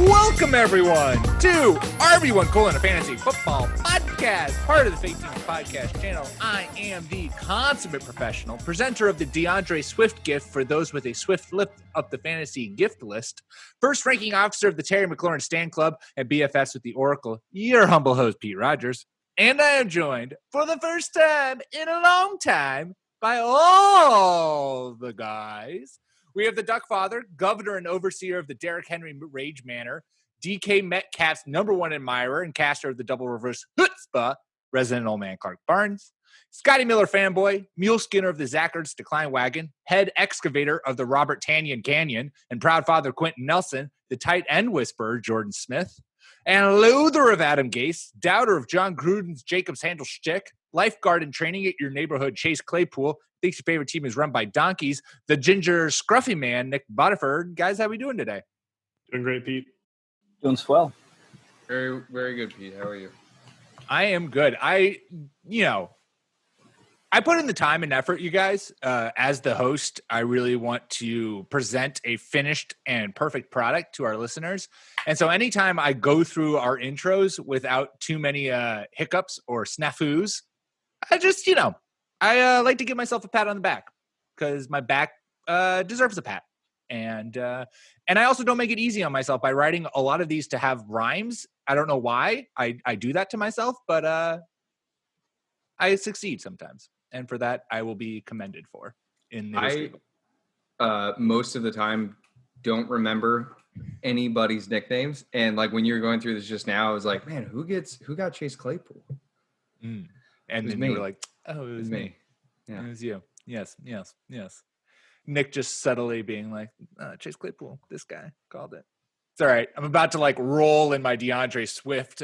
Welcome, everyone, to RB1 a Fantasy Football Podcast, part of the Fake Teams Podcast channel. I am the consummate professional, presenter of the DeAndre Swift gift for those with a swift lift up the fantasy gift list, first ranking officer of the Terry McLaurin Stan Club, and BFFs with the Oracle, your humble host, Pete Rogers. And I am joined for the first time in a long time by all the guys. We have the Duck Father, governor and overseer of the Derrick Henry Rage Manor, DK Metcalf's #1 admirer and caster of the double reverse chutzpah, resident old man Clark Barnes, Scotty Miller fanboy, mule skinner of the Zachards Decline Wagon, head excavator of the Robert Tanyan Canyon, and proud father Quentin Nelson, the tight end whisperer Jordan Smith, and loather of Adam Gase, doubter of John Gruden's Jacobs Handle shtick, lifeguard in training at your neighborhood Chase Claypool, thinks your favorite team is run by donkeys, the ginger scruffy man, Nick Butterford. Guys, how we doing today? Doing great, Pete. Doing swell. Very, very good, Pete. How are you? I am good. I put in the time and effort, you guys. As the host, I really want to present a finished and perfect product to our listeners. And so anytime I go through our intros without too many hiccups or snafus, I just, I like to give myself a pat on the back because my back deserves a pat. And I also don't make it easy on myself by writing a lot of these to have rhymes. I don't know why I do that to myself, but I succeed sometimes. And for that, I will be commended for in the history. Most of the time don't remember anybody's nicknames. And like when you were going through this just now, I was like, man, who got Chase Claypool? And then me. you were like, oh, it was me. Yeah. It was you. Yes. Nick just subtly being like, Chase Claypool, this guy called it. It's all right. I'm about to roll in my DeAndre Swift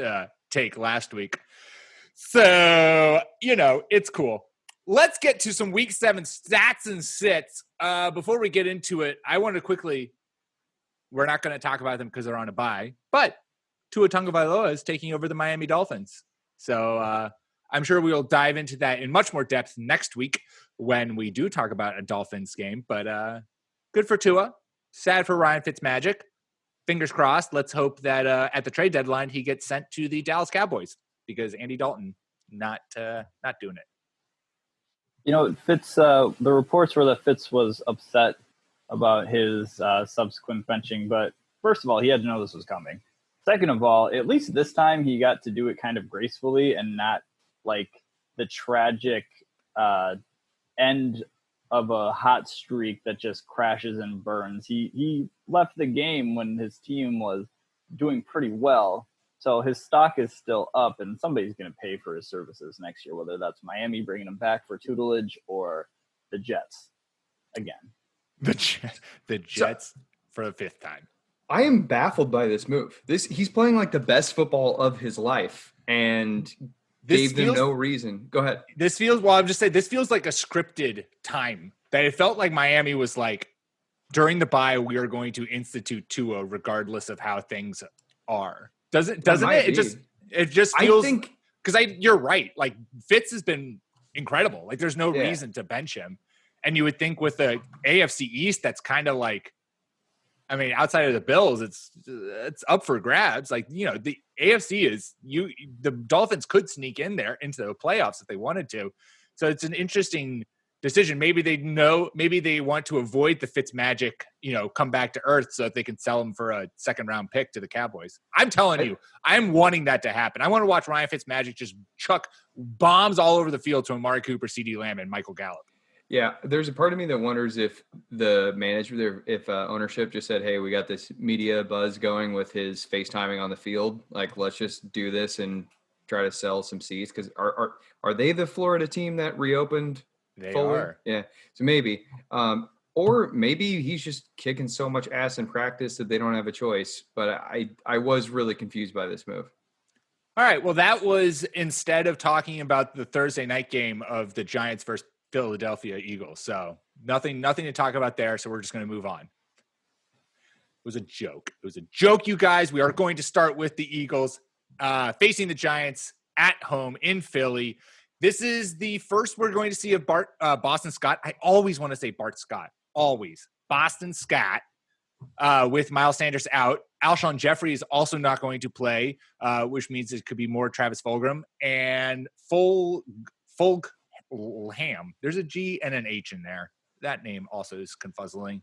take last week. So, it's cool. Let's get to some week 7 stats and sits. Before we get into it, I want to quickly, we're not going to talk about them because they're on a bye, but Tua Tagovailoa is taking over the Miami Dolphins. So I'm sure we'll dive into that in much more depth next week when we do talk about a Dolphins game. But good for Tua. Sad for Ryan Fitzmagic. Fingers crossed. Let's hope that at the trade deadline he gets sent to the Dallas Cowboys because Andy Dalton not doing it. Fitz, the reports were that Fitz was upset about his subsequent benching. But first of all, he had to know this was coming. Second of all, at least this time he got to do it kind of gracefully and not like the tragic end of a hot streak that just crashes and burns. He left the game when his team was doing pretty well. So his stock is still up, and somebody's going to pay for his services next year, whether that's Miami bringing him back for tutelage or the Jets again. The Jets for the 5th time. I am baffled by this move. He's playing like the best football of his life and gave them no reason. Go ahead. This feels like a scripted time. That it felt like Miami was like, during the bye, we are going to institute Tua regardless of how things are. Doesn't it? It just feels. I think because you're right. Like Fitz has been incredible. Like there's no reason to bench him, and you would think with the AFC East, that's kind of like, I mean, outside of the Bills, it's up for grabs. Like the AFC is the Dolphins could sneak in there into the playoffs if they wanted to. So it's an interesting decision. Maybe they want to avoid the Fitzmagic, come back to earth so that they can sell him for a 2nd-round pick to the Cowboys. I'm telling you, I'm wanting that to happen. I want to watch Ryan Fitzmagic just chuck bombs all over the field to Amari Cooper, CeeDee Lamb, and Michael Gallup. Yeah, there's a part of me that wonders if the manager, if ownership just said, hey, we got this media buzz going with his FaceTiming on the field. Like, let's just do this and try to sell some seats. Because are they the Florida team that reopened? They fully? are. Yeah, so maybe. Or maybe he's just kicking so much ass in practice that they don't have a choice. But I was really confused by this move. All right, well, that was instead of talking about the Thursday night game of the Giants versus Philadelphia Eagles. So nothing to talk about there. So we're just going to move on. It was a joke. You guys. We are going to start with the Eagles facing the Giants at home in Philly. This is the first we're going to see of Boston Scott. I always want to say Bart Scott. Always. Boston Scott with Miles Sanders out. Alshon Jeffrey is also not going to play, which means it could be more Travis Fulgham and Fulgham. There's a G and an H in there. That name also is confuzzling.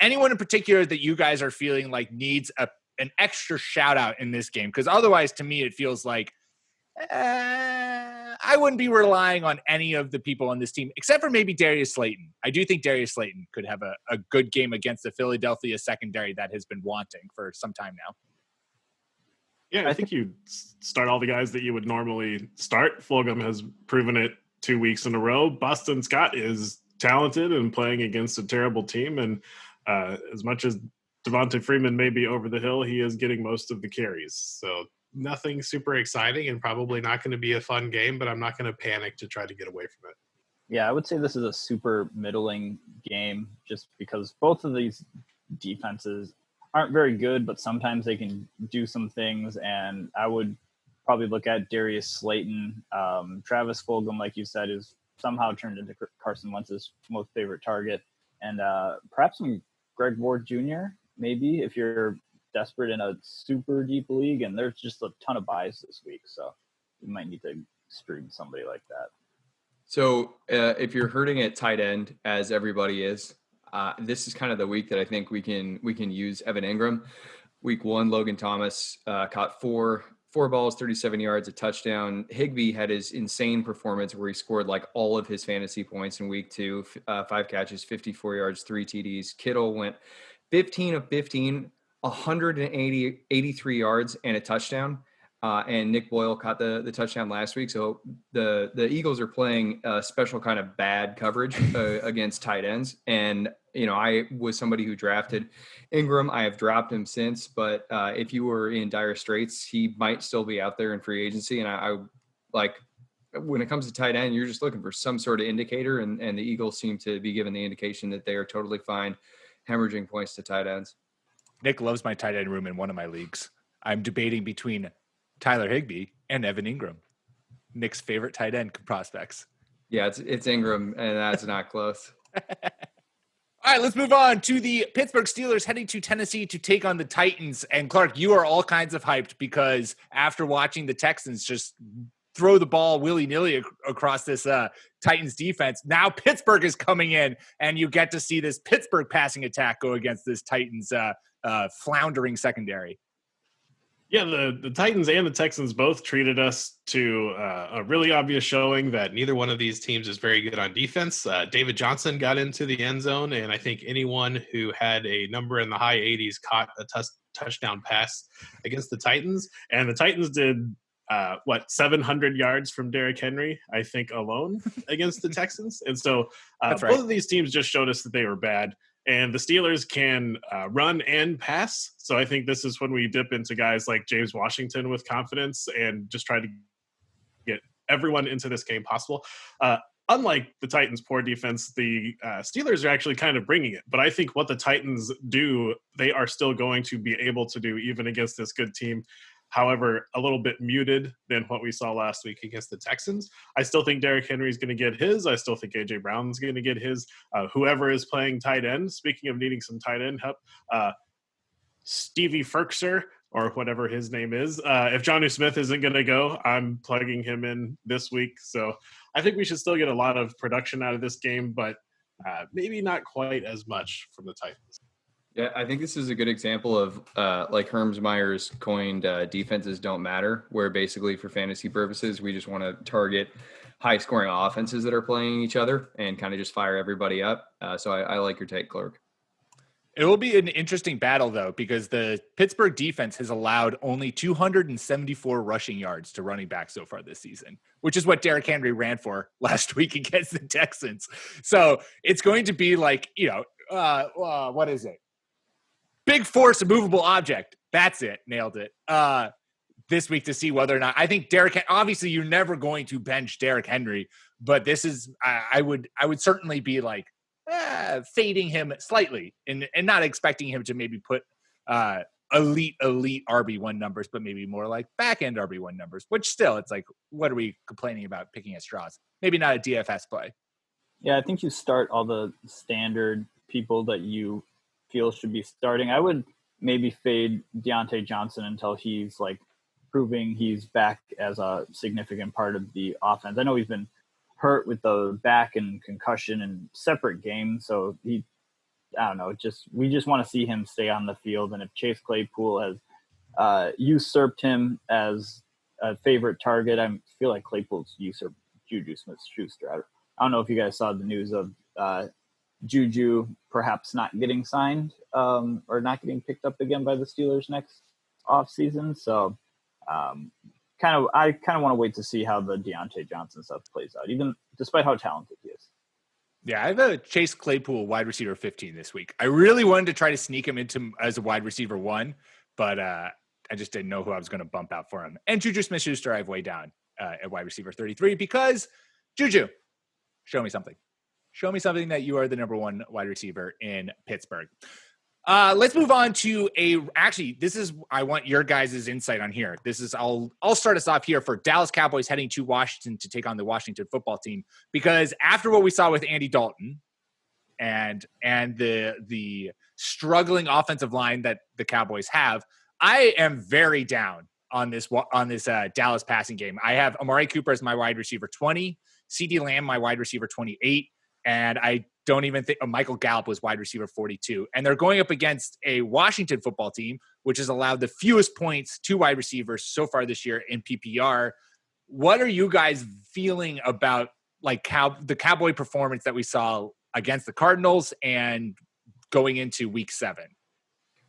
Anyone in particular that you guys are feeling like needs an extra shout out in this game? Because otherwise, to me, it feels like I wouldn't be relying on any of the people on this team, except for maybe Darius Slayton. I do think Darius Slayton could have a good game against the Philadelphia secondary that has been wanting for some time now. Yeah, I think you start all the guys that you would normally start. Fulgham has proven it 2 weeks in a row. Boston Scott is talented and playing against a terrible team. And as much as Devontae Freeman may be over the hill, he is getting most of the carries. So nothing super exciting and probably not going to be a fun game, but I'm not going to panic to try to get away from it. Yeah, I would say this is a super middling game just because both of these defenses aren't very good, but sometimes they can do some things. And I would probably look at Darius Slayton. Travis Fulgham, like you said, is somehow turned into Carson Wentz's most favorite target. And perhaps some Greg Ward Jr., maybe, if you're desperate in a super deep league, and there's just a ton of buys this week, so you might need to stream somebody like that. So if you're hurting at tight end, as everybody is, this is kind of the week that I think we can use Evan Ingram. Week 1, Logan Thomas caught four balls, 37 yards, a touchdown. Higbee had his insane performance where he scored like all of his fantasy points in week 2, 5 catches, 54 yards, 3 TDs. Kittle went 15 of 15, 183 yards and a touchdown. And Nick Boyle caught the touchdown last week. So the Eagles are playing a special kind of bad coverage against tight ends. And, you know, I was somebody who drafted Ingram. I have dropped him since, but if you were in dire straits, he might still be out there in free agency. And I like, when it comes to tight end, you're just looking for some sort of indicator. And the Eagles seem to be given the indication that they are totally fine hemorrhaging points to tight ends. Nick loves my tight end room in one of my leagues. I'm debating between Tyler Higbee and Evan Ingram, Nick's favorite tight end prospects. Yeah, it's Ingram, and that's not close. All right, let's move on to the Pittsburgh Steelers heading to Tennessee to take on the Titans. And Clark, you are all kinds of hyped because after watching the Texans just throw the ball willy-nilly across this Titans defense, now Pittsburgh is coming in, and you get to see this Pittsburgh passing attack go against this Titans floundering secondary. Yeah, the Titans and the Texans both treated us to a really obvious showing that Neither one of these teams is very good on defense. David Johnson got into the end zone, and I think anyone who had a number in the high 80s caught a touchdown pass against the Titans. And the Titans did, 700 yards from Derrick Henry, I think, alone against the Texans. And so That's right. Both of these teams just showed us that they were bad. And the Steelers can run and pass. So I think this is when we dip into guys like James Washington with confidence and just try to get everyone into this game possible. Unlike the Titans' poor defense, the Steelers are actually kind of bringing it. But I think what the Titans do, they are still going to be able to do even against this good team. However, a little bit muted than what we saw last week against the Texans. I still think Derrick Henry is going to get his. I still think A.J. Brown's going to get his. Whoever is playing tight end, speaking of needing some tight end help, Stevie Ferkser, or whatever his name is. If Jonnu Smith isn't going to go, I'm plugging him in this week. So I think we should still get a lot of production out of this game, but maybe not quite as much from the Titans. Yeah, I think this is a good example of like Hermsmeyer's coined defenses don't matter, where basically for fantasy purposes, we just want to target high-scoring offenses that are playing each other and kind of just fire everybody up. So I like your take, Clark. It will be an interesting battle, though, because the Pittsburgh defense has allowed only 274 rushing yards to running back so far this season, which is what Derrick Henry ran for last week against the Texans. So it's going to be like, what is it? Big force, a movable object. That's it. Nailed it. This week to see whether or not I think obviously you're never going to bench Derrick Henry, but this is, I would certainly be like fading him slightly and not expecting him to maybe put elite RB1 numbers, but maybe more like back end RB1 numbers, which still it's like, what are we complaining about picking at straws? Maybe not a DFS play. Yeah, I think you start all the standard people that you feel should be starting. I would maybe fade Deontay Johnson until he's like proving he's back as a significant part of the offense. I know he's been hurt with the back and concussion in separate games, so I don't know, we just want to see him stay on the field. And if Chase Claypool has usurped him as a favorite target, I feel like Claypool's usurped Juju Smith-Schuster. I don't know if you guys saw the news of Juju perhaps not getting signed or not getting picked up again by the Steelers next offseason. So I kind of want to wait to see how the Deontay Johnson stuff plays out, even despite how talented he is. Yeah, I have a Chase Claypool wide receiver 15 this week. I really wanted to try to sneak him into as a wide receiver 1, but I just didn't know who I was going to bump out for him. And Juju Smith-Schuster I have way down at wide receiver 33 because Juju, show me something. Show me something that you are the number 1 wide receiver in Pittsburgh. Let's move on to I want your guys' insight on here. I'll start us off here for Dallas Cowboys heading to Washington to take on the Washington football team, because after what we saw with Andy Dalton and the struggling offensive line that the Cowboys have, I am very down on this Dallas passing game. I have Amari Cooper as my wide receiver 20, CeeDee Lamb my wide receiver 28, and I don't even think Michael Gallup was wide receiver 42. And they're going up against a Washington football team, which has allowed the fewest points to wide receivers so far this year in PPR. What are you guys feeling about like the Cowboy performance that we saw against the Cardinals and going into week 7?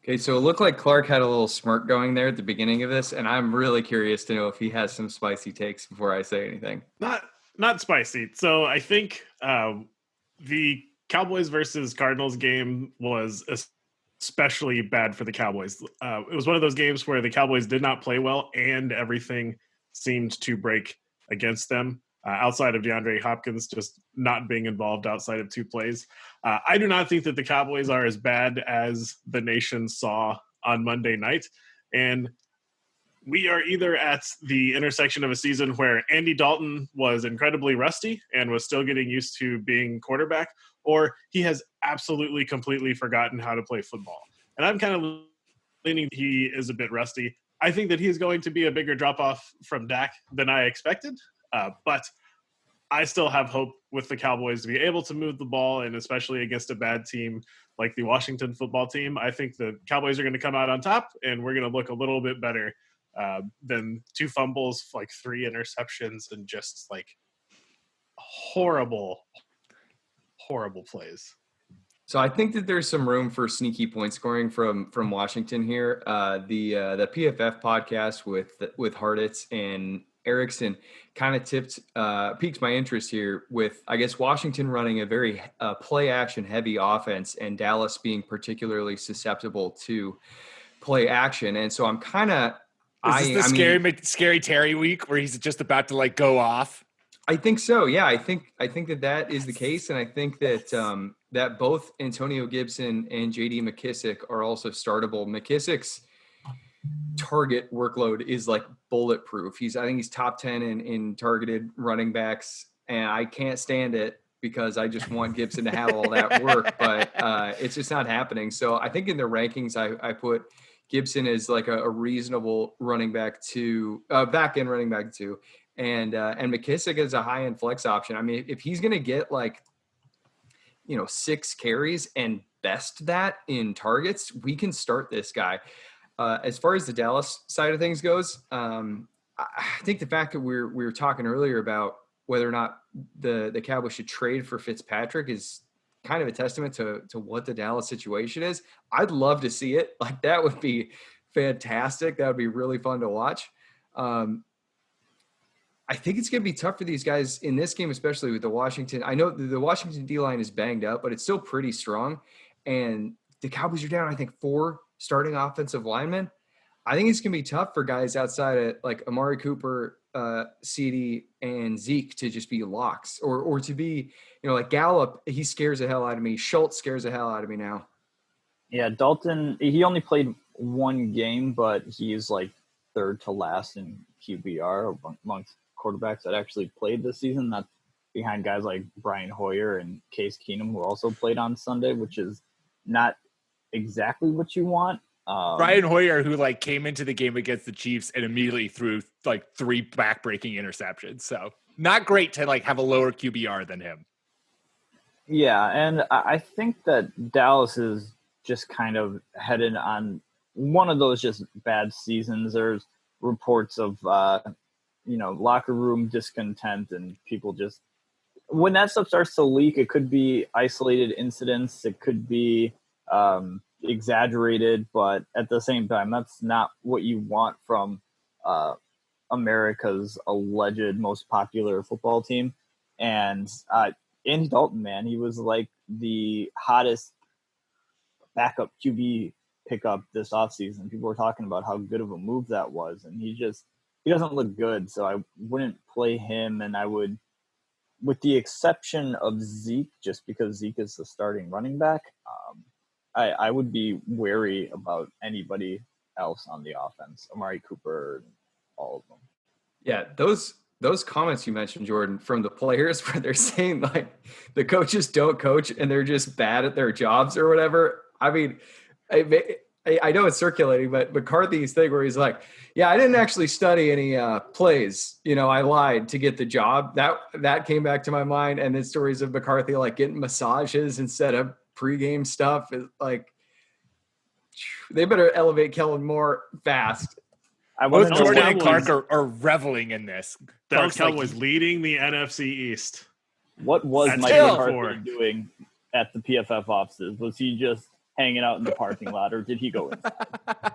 Okay, so it looked like Clark had a little smirk going there at the beginning of this, and I'm really curious to know if he has some spicy takes before I say anything. Not spicy. So I think the Cowboys versus Cardinals game was especially bad for the Cowboys. It was one of those games where the Cowboys did not play well and everything seemed to break against them, outside of DeAndre Hopkins just not being involved outside of 2 plays. I do not think that the Cowboys are as bad as the nation saw on Monday night. And we are either at the intersection of a season where Andy Dalton was incredibly rusty and was still getting used to being quarterback, or he has absolutely completely forgotten how to play football. And I'm kind of leaning he is a bit rusty. I think that he's going to be a bigger drop-off from Dak than I expected, but I still have hope with the Cowboys to be able to move the ball, and especially against a bad team like the Washington football team. I think the Cowboys are going to come out on top, and we're going to look a little bit better than 2 fumbles, like 3 interceptions, and just like horrible plays. So I think that there's some room for sneaky point scoring from Washington here. The PFF podcast with Harditz and Erickson kind of piqued my interest here with, I guess, Washington running a very play action heavy offense and Dallas being particularly susceptible to play action. And so I'm kind of, scary Terry week where he's just about to like go off? I think so. Yeah, I think that is the case, and I think that that both Antonio Gibson and J.D. McKissic are also startable. McKissic's target workload is like bulletproof. I think he's top 10 in targeted running backs, and I can't stand it because I just want Gibson to have all that work, but it's just not happening. So I think in the rankings, I put Gibson as like a reasonable running back back end running back 2. And McKissic is a high end flex option. I mean, if he's going to get 6 carries and best that in targets, we can start this guy. As far as the Dallas side of things goes, I think the fact that we were talking earlier about whether or not the Cowboys should trade for Fitzpatrick is kind of a testament to what the Dallas situation is. I'd love to see it. Like, that would be fantastic. That would be really fun to watch. I think it's going to be tough for these guys in this game, especially with the Washington. I know the Washington D-line is banged up, but it's still pretty strong. And the Cowboys are down, I think, 4 starting offensive linemen. I think it's going to be tough for guys outside of like Amari Cooper, CeeDee, and Zeke to just be locks or to be, like Gallup, he scares the hell out of me. Schultz scares the hell out of me now. Yeah, Dalton, he only played 1 game, but he's like 3rd to last in QBR amongst quarterbacks that actually played this season. That's behind guys like Brian Hoyer and Case Keenum, who also played on Sunday, which is not exactly what you want Brian Hoyer, who like came into the game against the Chiefs and immediately threw like 3 backbreaking interceptions. So not great to like have a lower QBR than him. Yeah, and I think that Dallas is just kind of headed on one of those just bad seasons. There's reports of, locker room discontent and people just – when that stuff starts to leak, it could be isolated incidents. It could be exaggerated, but at the same time, that's not what you want from America's alleged most popular football team. And Andy Dalton, man, he was like the hottest backup QB pickup this offseason. People were talking about how good of a move that was, and he doesn't look good. So I wouldn't play him, and I would, with the exception of Zeke, just because Zeke is the starting running back, I would be wary about anybody else on the offense, Amari Cooper, and all of them. Yeah, those comments you mentioned, Jordan, from the players where they're saying like the coaches don't coach and they're just bad at their jobs or whatever. I mean, I know it's circulating, but McCarthy's thing where he's like, yeah, I didn't actually study any plays. I lied to get the job. That came back to my mind. And then stories of McCarthy like getting massages instead of pregame stuff. Is like, they better elevate Kellen Moore fast. Both Jordan and Clark are reveling in this. Dallas Cowboys leading the NFC East. What was Mike McCarthy doing at the PFF offices? Was he just hanging out in the parking lot, or did he go inside?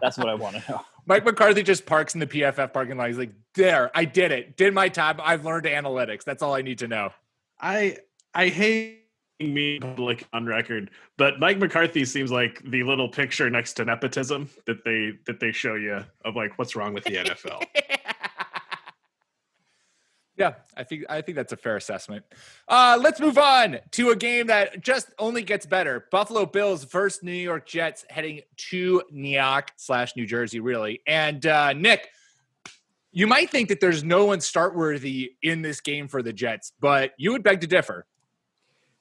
That's what I want to know. Mike McCarthy just parks in the PFF parking lot. He's like, there, I did it. Did my time. I've learned analytics. That's all I need to know. I hate me public on record, but Mike McCarthy seems like the little picture next to nepotism that they show you of like what's wrong with the NFL. Yeah, I think that's a fair assessment. Let's move on to a game that just only gets better. Buffalo Bills versus New York Jets, heading to New York/New Jersey, really. And Nick, you might think that there's no one start-worthy in this game for the Jets, but you would beg to differ.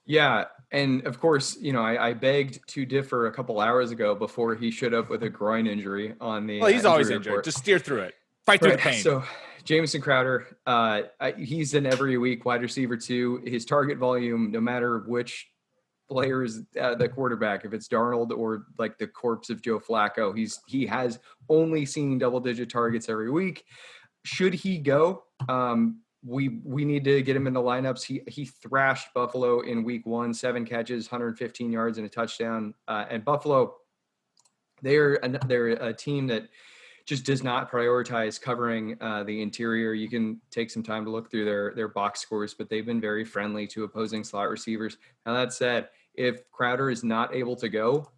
Yeah, and of course, I begged to differ a couple hours ago before he showed up with a groin injury on the. Well, he's always injured. Report. Just steer through it. Fight through the pain. So, Jamison Crowder, he's an every week wide receiver too. His target volume, no matter which player is the quarterback, if it's Darnold or like the corpse of Joe Flacco, he has only seen double-digit targets every week. Should he go? We need to get him in the lineups. He thrashed Buffalo in week 1, 7 catches, 115 yards and a touchdown. And Buffalo, they're a team that just does not prioritize covering the interior. You can take some time to look through their box scores, but they've been very friendly to opposing slot receivers. Now that said, if Crowder is not able to go,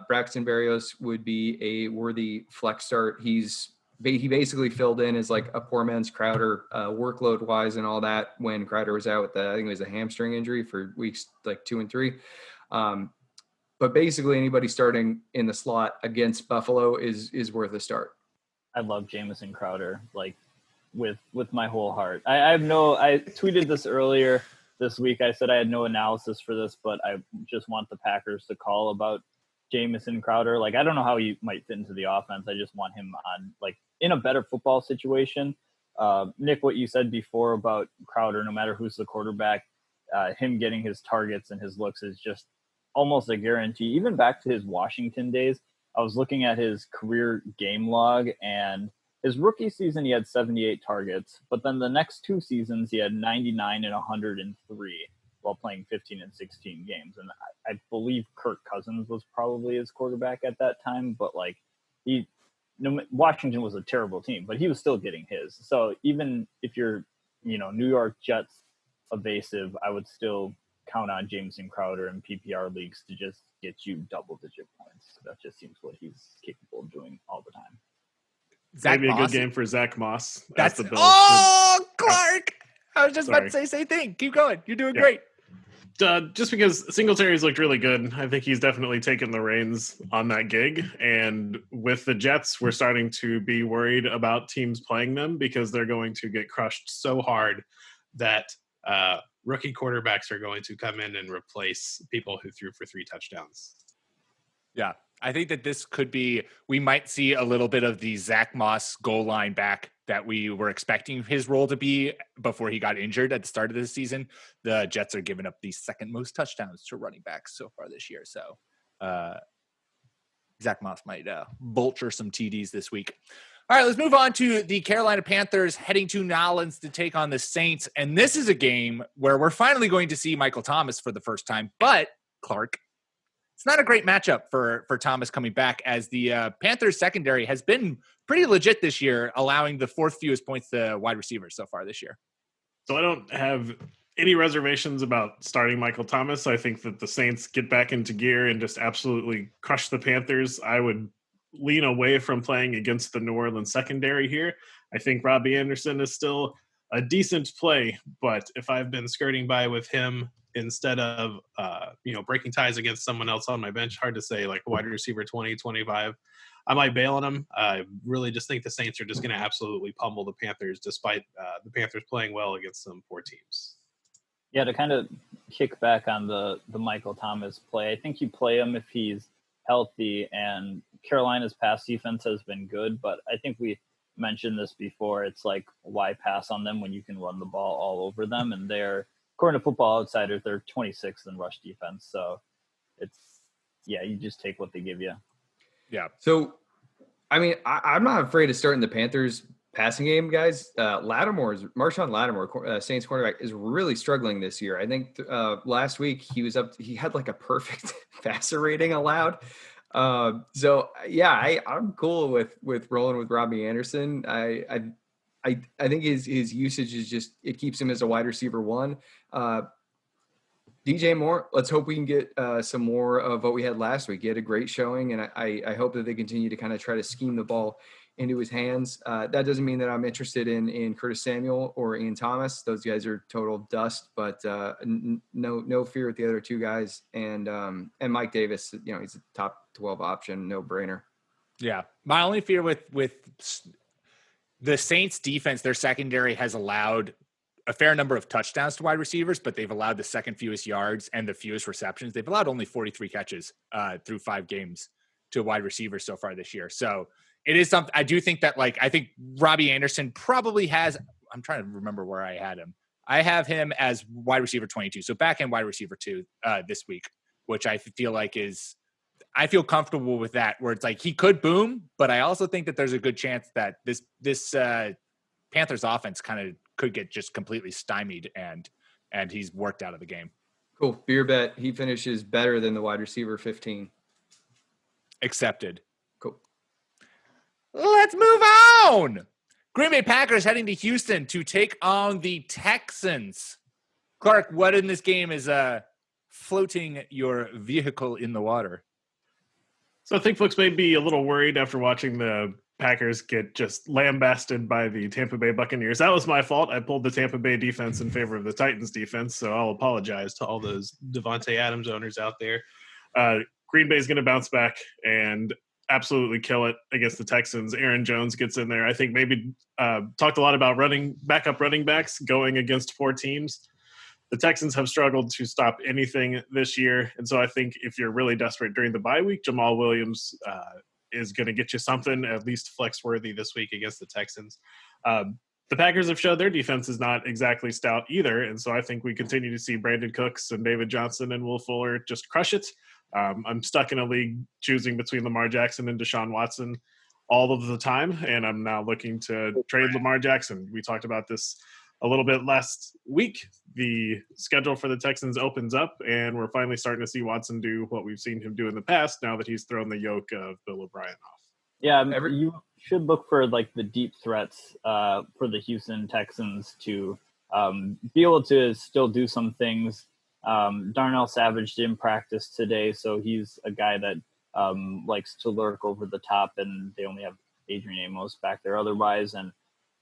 Braxton Berrios would be a worthy flex start. He basically filled in as like a poor man's Crowder workload wise and all that when Crowder was out with I think it was a hamstring injury for weeks like 2 and 3. But basically anybody starting in the slot against Buffalo is worth a start. I love Jamison Crowder, like with my whole heart. I tweeted this earlier this week. I said I had no analysis for this, but I just want the Packers to call about Jamison Crowder. Like, I don't know how he might fit into the offense. I just want him on, like, in a better football situation. Nick, what you said before about Crowder, no matter who's the quarterback, him getting his targets and his looks is just almost a guarantee. Even back to his Washington days, I was looking at his career game log, and his rookie season, he had 78 targets, but then the next 2 seasons, he had 99 and 103 while playing 15 and 16 games. And I believe Kirk Cousins was probably his quarterback at that time, but like Washington was a terrible team, but he was still getting his. So even if you're, New York Jets evasive, I would still count on Jamison Crowder in PPR leagues to just get you double-digit points. That just seems what he's capable of doing all the time. Maybe a good game for Zach Moss. That's the Bills. Oh, Clark! I was just about to say same thing. Keep going. You're doing great. Just because Singletary's looked really good, I think he's definitely taken the reins on that gig. And with the Jets, we're starting to be worried about teams playing them because they're going to get crushed so hard that rookie quarterbacks are going to come in and replace people who threw for 3 touchdowns. Yeah. I think that this could be, we might see a little bit of the Zach Moss goal line back that we were expecting his role to be before he got injured at the start of the season. The Jets are giving up the second most touchdowns to running backs so far this year. So Zach Moss might vulture some TDs this week. All right, let's move on to the Carolina Panthers heading to Nolens to take on the Saints. And this is a game where we're finally going to see Michael Thomas for the first time. But, Clark, it's not a great matchup for Thomas coming back, as the Panthers secondary has been pretty legit this year, allowing the fourth fewest points to wide receivers so far this year. So I don't have any reservations about starting Michael Thomas. I think that the Saints get back into gear and just absolutely crush the Panthers. I would lean away from playing against the New Orleans secondary here. I think Robbie Anderson is still a decent play, but if I've been skirting by with him instead of breaking ties against someone else on my bench, hard to say, like a wide receiver 20, 25, I might bail on him. I really just think the Saints are just going to absolutely pummel the Panthers, despite the Panthers playing well against some poor teams. Yeah, to kind of kick back on the Michael Thomas play, I think you play him if he's healthy, and Carolina's pass defense has been good, but I think we mentioned this before. It's like, why pass on them when you can run the ball all over them? And they're, according to Football Outsiders, they're 26th in rush defense. So you just take what they give you. Yeah. So, I mean, I'm not afraid of starting the Panthers passing game, guys. Marshawn Lattimore, Saints quarterback, is really struggling this year. I think last week he had like a perfect passer rating allowed. I'm cool with rolling with Robbie Anderson. I think his usage is just, it keeps him as a wide receiver one. DJ Moore, let's hope we can get some more of what we had last week. He had a great showing, and I hope that they continue to kind of try to scheme the ball into his hands. That doesn't mean that I'm interested in Curtis Samuel or Ian Thomas. Those guys are total dust, but no fear with the other two guys. And Mike Davis, he's a top 12 option, no brainer. Yeah. My only fear with the Saints defense, their secondary has allowed a fair number of touchdowns to wide receivers, but they've allowed the second fewest yards and the fewest receptions. They've allowed only 43 catches through 5 games to wide receivers so far this year. So it is something, I do think that, I think Robbie Anderson probably has, I'm trying to remember where I had him. I have him as wide receiver 22. So back end wide receiver 2 this week, which I feel like I feel comfortable with that, where it's like he could boom, but I also think that there's a good chance that this Panthers offense kind of could get just completely stymied and he's worked out of the game. Cool. Beer bet. He finishes better than the wide receiver 15. Accepted. Cool. Let's move on. Green Bay Packers heading to Houston to take on the Texans. Clark, what in this game is floating your vehicle in the water? So I think folks may be a little worried after watching the Packers get just lambasted by the Tampa Bay Buccaneers. That was my fault. I pulled the Tampa Bay defense in favor of the Titans defense, so I'll apologize to all those Devontae Adams owners out there. Green Bay is going to bounce back and absolutely kill it against the Texans. Aaron Jones gets in there. I think maybe talked a lot about backup running backs going against 4 teams. The Texans have struggled to stop anything this year, and so I think if you're really desperate during the bye week, Jamal Williams is going to get you something, at least flex-worthy this week against the Texans. The Packers have showed their defense is not exactly stout either, and so I think we continue to see Brandon Cooks and David Johnson and Will Fuller just crush it. I'm stuck in a league choosing between Lamar Jackson and Deshaun Watson all of the time, and I'm now looking to trade Lamar Jackson. We talked about this a little bit last week. The schedule for the Texans opens up, and we're finally starting to see Watson do what we've seen him do in the past now that he's thrown the yoke of Bill O'Brien off. Yeah, you should look for the deep threats for the Houston Texans to be able to still do some things. Darnell Savage didn't practice today, so he's a guy that likes to lurk over the top, and they only have Adrian Amos back there otherwise. And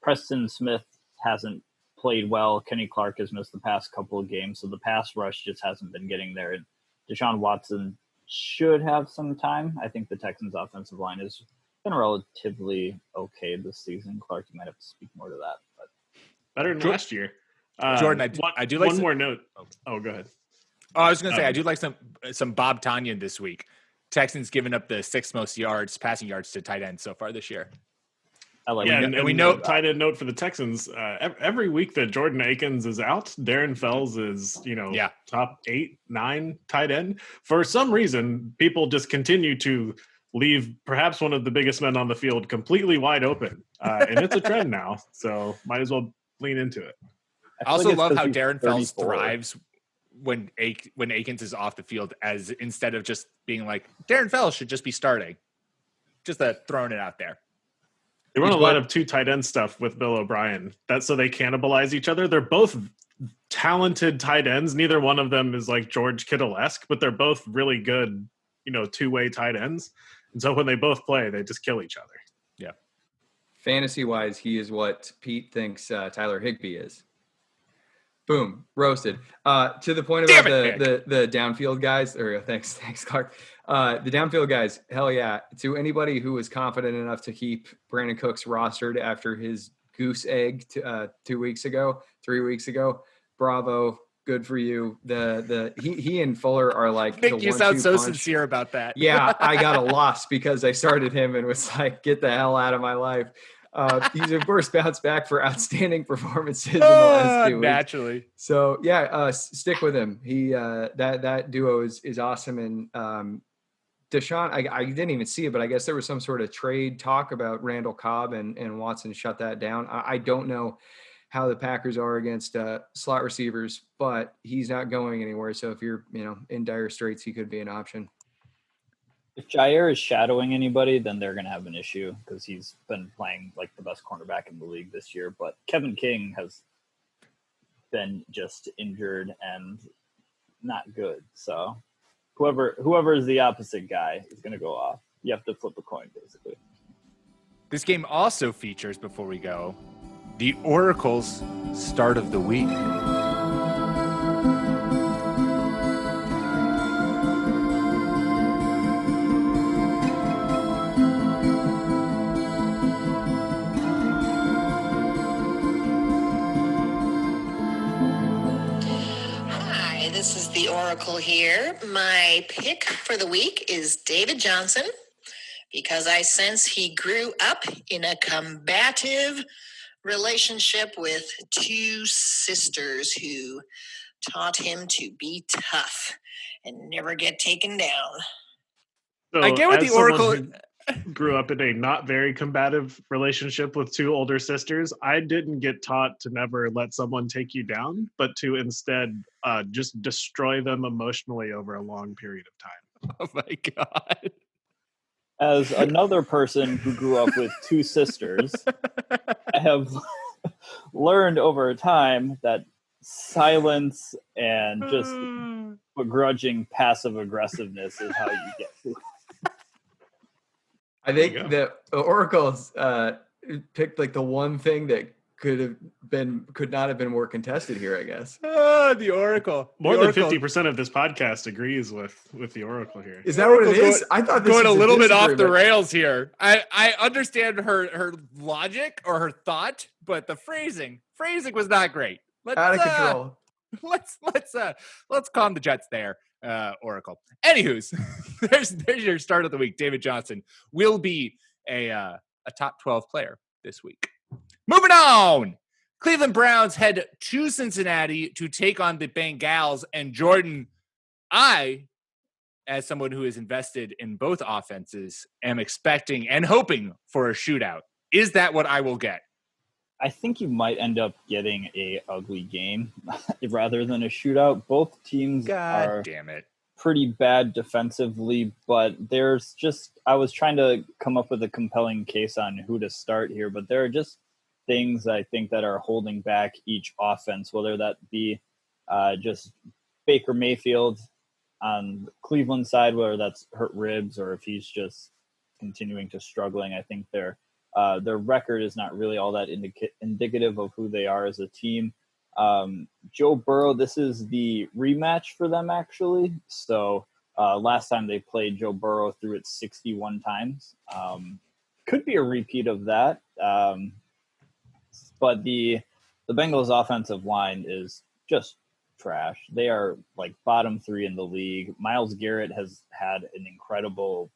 Preston Smith hasn't played well. Kenny Clark has missed the past couple of games, so the pass rush just hasn't been getting there. And Deshaun Watson should have some time. I think the Texans' offensive line has been relatively okay this season. Clark, you might have to speak more to that. But better than last year. Jordan, I do like one more note. Oh, go ahead. Oh, I was going to say, I do like some Bob Tanyan this week. Texans giving up the 6th most passing yards to tight ends so far this year. I like Yeah, it. and we know tight end note for the Texans. Every week that Jordan Akins is out, Darren Fells is top 8, 9 tight end. For some reason, people just continue to leave perhaps one of the biggest men on the field completely wide open, and it's a trend now. So might as well lean into it. I also love how Darren Fells thrives when Akins is off the field, as instead of just being like Darren Fells should just be starting, just throwing it out there. They run a lot of 2 tight end stuff with Bill O'Brien. That's so they cannibalize each other. They're both talented tight ends. Neither one of them is like George Kittle-esque, but they're both really good, 2-way tight ends. And so when they both play, they just kill each other. Yeah. Fantasy-wise, he is what Pete thinks Tyler Higbee is. Boom, roasted. To the point about the downfield guys. There we go. Thanks, Clark. The downfield guys, hell yeah. To anybody who was confident enough to keep Brandin Cooks rostered after his goose egg 3 weeks ago, bravo, good for you. He and Fuller are like. Nick, you sound so sincere about that. Yeah, I got a loss because I started him and was like, get the hell out of my life. He's of course bounced back for outstanding performances in the last 2 weeks. Naturally. So yeah, stick with him. He that duo is awesome. And Deshaun, I didn't even see it, but I guess there was some sort of trade talk about Randall Cobb and Watson shut that down. I don't know how the Packers are against slot receivers, but he's not going anywhere. So if you're in dire straits, he could be an option. If Jair is shadowing anybody, then they're going to have an issue because he's been playing like the best cornerback in the league this year. But Kevin King has been just injured and not good. So whoever is the opposite guy is going to go off. You have to flip a coin, basically. This game also features, before we go, the Oracle's start of the week. This is the Oracle here. My pick for the week is David Johnson because I sense he grew up in a combative relationship with 2 sisters who taught him to be tough and never get taken down. So I get what the Oracle grew up in a not very combative relationship with 2 older sisters. I didn't get taught to never let someone take you down, but to instead just destroy them emotionally over a long period of time. Oh my God. As another person who grew up with 2 sisters, I have learned over time that silence and just begrudging passive aggressiveness is how you get through. I think the Oracle's picked like the one thing that could not have been more contested here, I guess. The Oracle. More than 50% of this podcast agrees with the Oracle here. Is that what it is? I thought this going was a little bit off the rails here. I understand her logic or her thought, but the phrasing was not great. Out of control. Let's calm the jets there, Oracle. Anywho's, there's your start of the week. David Johnson will be a top 12 player this week. Moving on. Cleveland Browns head to Cincinnati to take on the Bengals. And Jordan, I, as someone who is invested in both offenses, am expecting and hoping for a shootout. Is that what I will get? I think you might end up getting a ugly game rather than a shootout. Both teams are pretty bad defensively, but I was trying to come up with a compelling case on who to start here, but there are just things I think that are holding back each offense, whether that be just Baker Mayfield on the Cleveland side, whether that's hurt ribs or if he's just continuing to struggling. I think their record is not really all that indicative of who they are as a team. Joe Burrow, this is the rematch for them, actually. So last time they played, Joe Burrow threw it 61 times. Could be a repeat of that. But the Bengals offensive line is just trash. They are like bottom 3 in the league. Myles Garrett has had an incredible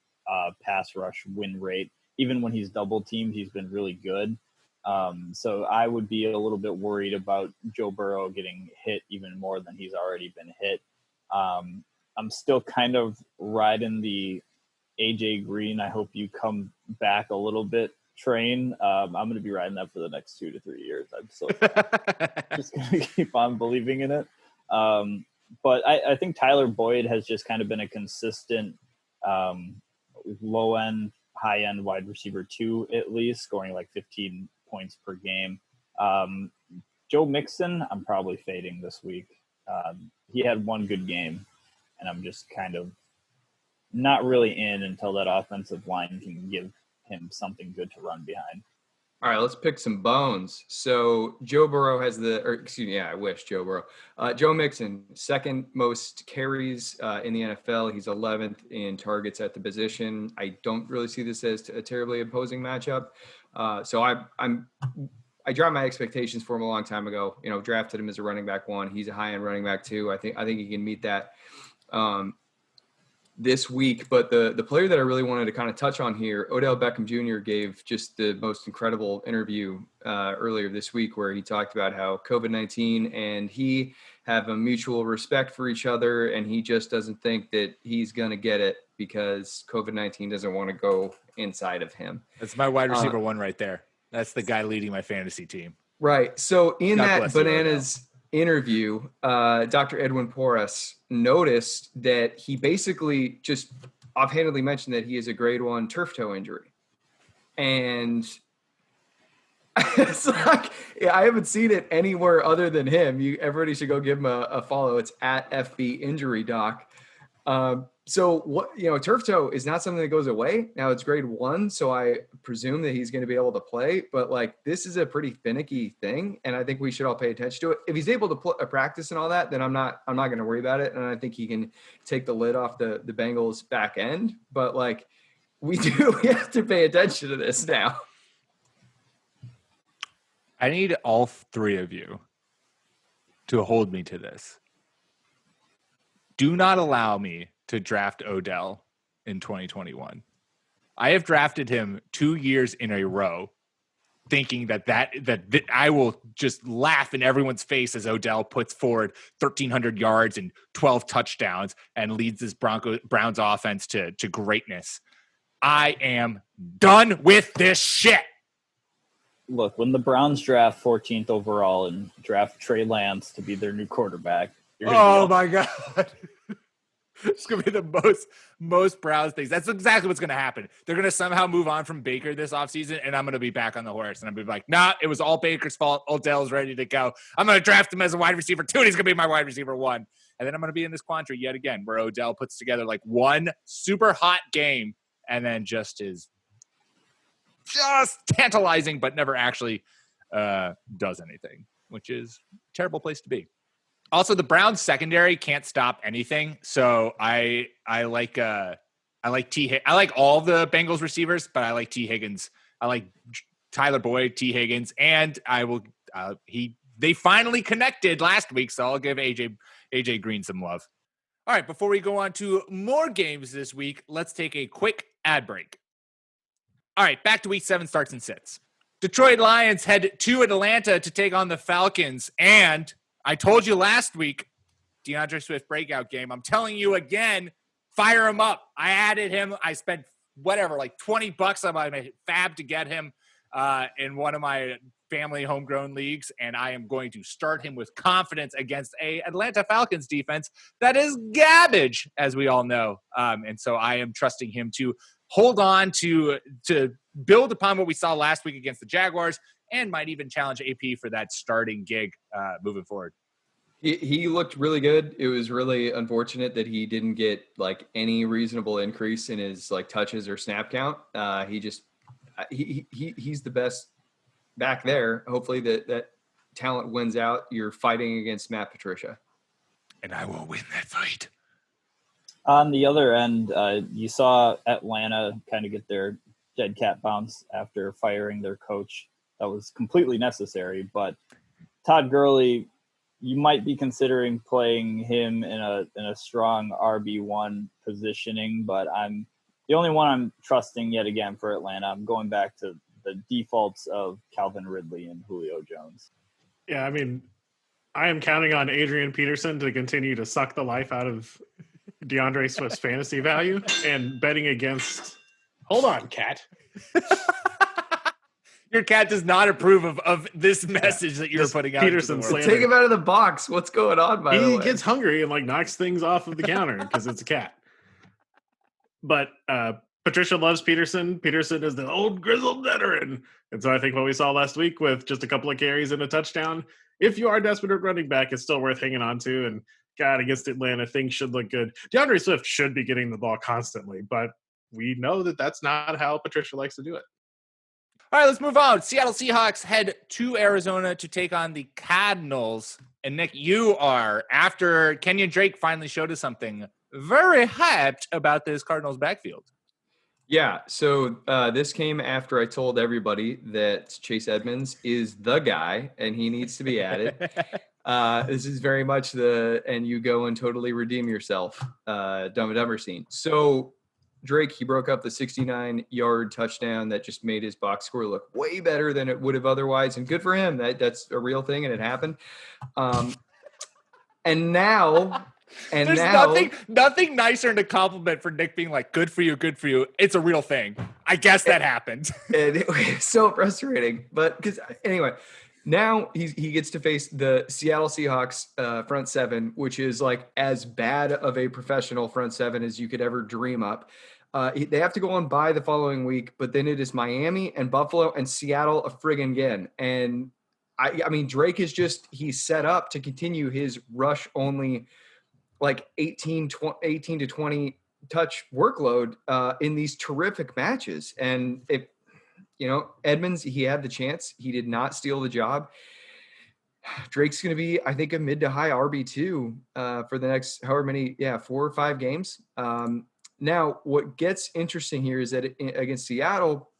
pass rush win rate. Even when he's double teamed, he's been really good. So I would be a little bit worried about Joe Burrow getting hit even more than he's already been hit. I'm still kind of riding the AJ Green, I hope you come back a little bit train. I'm going to be riding that for the next 2 to 3 years. I'm still just going to keep on believing in it. But I think Tyler Boyd has just kind of been a consistent low-end, high-end wide receiver 2 at least, scoring like 15 points per game. Joe Mixon, I'm probably fading this week. He had one good game, and I'm just kind of not really in until that offensive line can give him something good to run behind. All right, let's pick some bones. So Joe Burrow has I wish Joe Burrow. Joe Mixon, second most carries in the NFL. He's 11th in targets at the position. I don't really see this as a terribly opposing matchup. So I dropped my expectations for him a long time ago. Drafted him as a running back 1. He's a high-end running back 2. I think he can meet that this week. But the player that I really wanted to kind of touch on here, Odell Beckham Jr. gave just the most incredible interview earlier this week where he talked about how COVID-19 and he have a mutual respect for each other, and he just doesn't think that he's going to get it because COVID-19 doesn't want to go inside of him. That's my wide receiver 1 right there. That's the guy leading my fantasy team. Right. So in God that Bananas interview, Dr. Edwin Porras noticed that he basically just offhandedly mentioned that he has a grade 1 turf toe injury. And it's like, I haven't seen it anywhere other than him. Everybody should go give him a follow. It's at FB Injury Doc. So what, turf toe is not something that goes away. Now it's grade 1, so I presume that he's going to be able to play, but like this is a pretty finicky thing, and I think we should all pay attention to it. If he's able to practice and all that, then I'm not going to worry about it, and I think he can take the lid off the Bengals back end. But like we have to pay attention to this now. I need all 3 of you to hold me to this. Do not allow me to draft Odell in 2021. I have drafted him 2 years in a row, thinking that I will just laugh in everyone's face as Odell puts forward 1,300 yards and 12 touchdowns and leads this Browns offense to greatness. I am done with this shit. Look, when the Browns draft 14th overall and draft Trey Lance to be their new quarterback, my God. It's going to be the most Browns things. That's exactly what's going to happen. They're going to somehow move on from Baker this offseason, and I'm going to be back on the horse. And I'm going to be like, nah, it was all Baker's fault. Odell's ready to go. I'm going to draft him as a wide receiver 2, and he's going to be my wide receiver 1. And then I'm going to be in this quandary yet again where Odell puts together like one super hot game and then just is just tantalizing but never actually does anything, which is a terrible place to be. Also, the Browns secondary can't stop anything. So I like I like all the Bengals receivers, but I like T. Higgins. I like Tyler Boyd, T. Higgins, and they finally connected last week, so I'll give AJ Green some love. All right, before we go on to more games this week, let's take a quick ad break. All right, back to week 7 starts and sits. Detroit Lions head to Atlanta to take on the Falcons, and I told you last week, DeAndre Swift breakout game. I'm telling you again, fire him up. I added him. I spent like $20 on my fab to get him in one of my family homegrown leagues, and I am going to start him with confidence against a Atlanta Falcons defense that is garbage, as we all know. And so I am trusting him to hold on to build upon what we saw last week against the Jaguars, and might even challenge AP for that starting gig moving forward. He looked really good. It was really unfortunate that he didn't get like any reasonable increase in his like touches or snap count. He's the best back there. Hopefully that talent wins out. You're fighting against Matt Patricia. And I will win that fight. On the other end, you saw Atlanta kind of get their dead cat bounce after firing their coach. That was completely necessary, but Todd Gurley you might be considering playing him in a strong RB1 positioning, but the only one I'm trusting yet again for Atlanta. I'm going back to the defaults of Calvin Ridley and Julio Jones. Yeah, I mean, I am counting on Adrian Peterson to continue to suck the life out of DeAndre Swift's fantasy value and betting against. Hold on, cat. Your cat does not approve of this message that you're putting out. Peterson slander. Take him out of the box. What's going on, by the way? He gets hungry and like knocks things off of the counter because it's a cat. But Patricia loves Peterson. Peterson is the old grizzled veteran. And so I think what we saw last week with just a couple of carries and a touchdown, if you are desperate at running back, it's still worth hanging on to. And God, against Atlanta, things should look good. DeAndre Swift should be getting the ball constantly, but we know that that's not how Patricia likes to do it. All right, let's move on. Seattle Seahawks head to Arizona to take on the Cardinals. And Nick, you are, after Kenyon Drake finally showed us something, very hyped about this Cardinals backfield. Yeah, so this came after I told everybody that Chase Edmonds is the guy and he needs to be added. This is very much and you go and totally redeem yourself, Dumb and Dumber scene. So Drake, he broke up the 69-yard touchdown that just made his box score look way better than it would have otherwise. And good for him. That's a real thing, and it happened. And now nothing nicer than a compliment for Nick being like, good for you, good for you. It's a real thing. I guess that happened. And it was so frustrating. But because anyway, now he gets to face the Seattle Seahawks front seven, which is like as bad of a professional front seven as you could ever dream up. They have to go on bye the following week, but then it is Miami and Buffalo and Seattle a friggin' again. And I mean, Drake is he's set up to continue his rush only like 18 to 20 touch workload in these terrific matches. And Edmonds, he had the chance. He did not steal the job. Drake's going to be, I think, a mid to high RB2 for the next 4 or 5 games. Now, what gets interesting here is that against Seattle,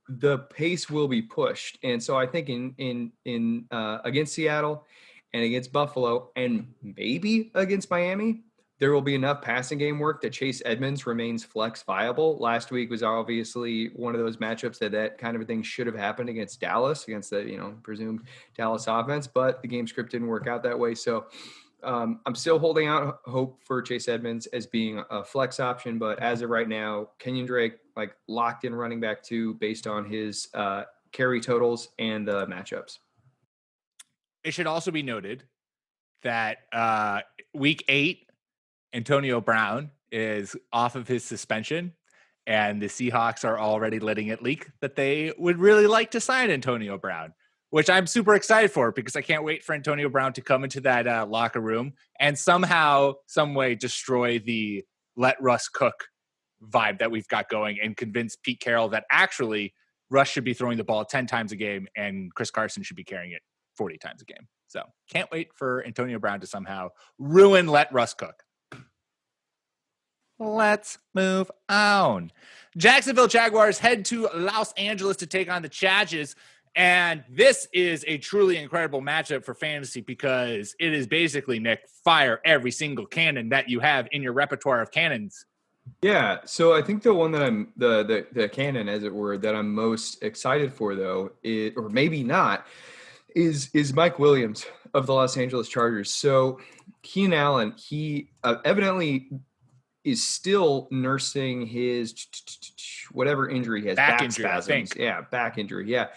the pace will be pushed. And so I think in against Seattle and against Buffalo and maybe against Miami, there will be enough passing game work that Chase Edmonds remains flex viable. Last week was obviously one of those matchups that kind of a thing should have happened against Dallas, against the presumed Dallas offense, but the game script didn't work out that way. So I'm still holding out hope for Chase Edmonds as being a flex option, but as of right now, Kenyon Drake like locked in running back 2 based on his carry totals and the matchups. It should also be noted that week 8, Antonio Brown is off of his suspension, and the Seahawks are already letting it leak that they would really like to sign Antonio Brown, which I'm super excited for because I can't wait for Antonio Brown to come into that locker room and somehow, some way destroy the let Russ cook vibe that we've got going and convince Pete Carroll that actually Russ should be throwing the ball 10 times a game and Chris Carson should be carrying it 40 times a game. So can't wait for Antonio Brown to somehow ruin let Russ cook. Let's move on. Jacksonville Jaguars head to Los Angeles to take on the Chargers. And this is a truly incredible matchup for fantasy because it is basically, Nick, fire every single cannon that you have in your repertoire of cannons. Yeah, so I think the one that I'm the cannon, as it were, that I'm most excited for, though, or maybe not, is Mike Williams of the Los Angeles Chargers. So Keenan Allen, he evidently is still nursing his whatever injury he has, back injury, spasms. I think. Yeah, back injury. Yeah.